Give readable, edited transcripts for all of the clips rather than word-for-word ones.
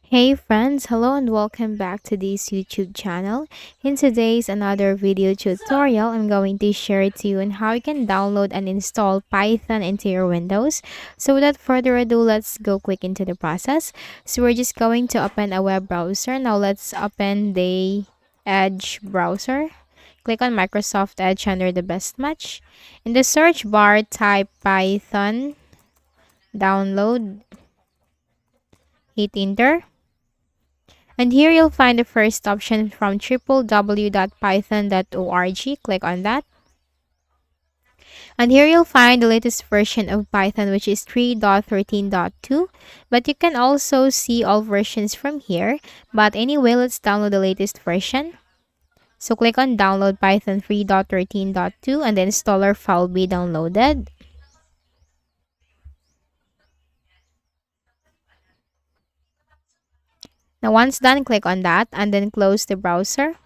Hey friends, hello and welcome back to this YouTube channel. In today's another video tutorial, I'm going to share it to you on how you can download and install Python into your Windows. So without further ado, let's go quick into the process. So we're just going to open a web browser. Now let's open the Edge browser. Click on Microsoft Edge under the best match. In the search bar, type Python, download, hit enter. And here you'll find the first option from www.python.org. Click on that. And here you'll find the latest version of Python, which is 3.13.2. But you can also see all versions from here. But anyway, let's download the latest version. So click on download Python 3.13.2 and the installer file will be downloaded. Now once done, click on that and then close the browser.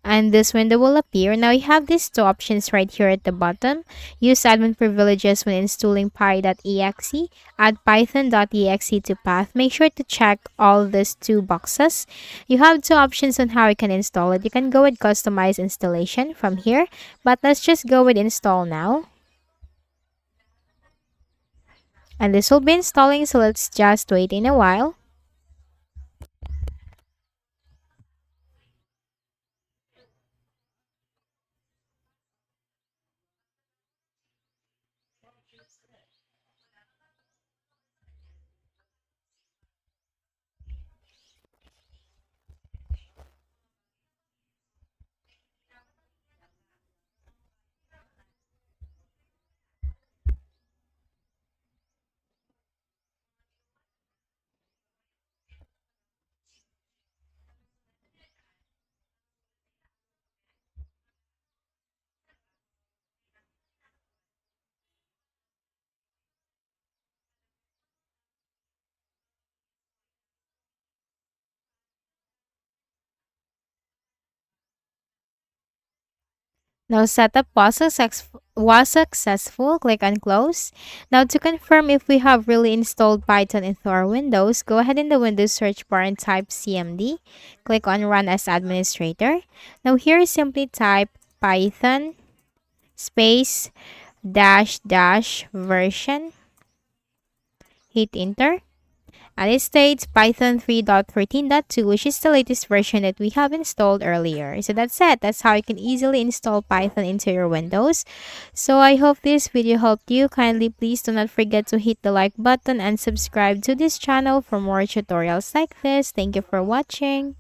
And this window will appear. Now you have these two options right here at the bottom. Use admin privileges when installing py.exe. Add python.exe to path. Make sure to check all these two boxes. You have two options on how you can install it. You can go with customize installation from here, but let's just go with install now. And this will be installing, so let's just wait in a while. Now setup was successful. Click on close. Now to confirm if we have really installed Python into our Windows, go ahead in the Windows search bar and type cmd. Click on run as administrator. Now here simply type Python space dash dash version. Hit enter. And it states Python 3.13.2, which is the latest version that we have installed earlier. So that's it. That's how you can easily install Python into your Windows. So I hope this video helped you. Kindly please do not forget to hit the like button and subscribe to this channel for more tutorials like this. Thank you for watching.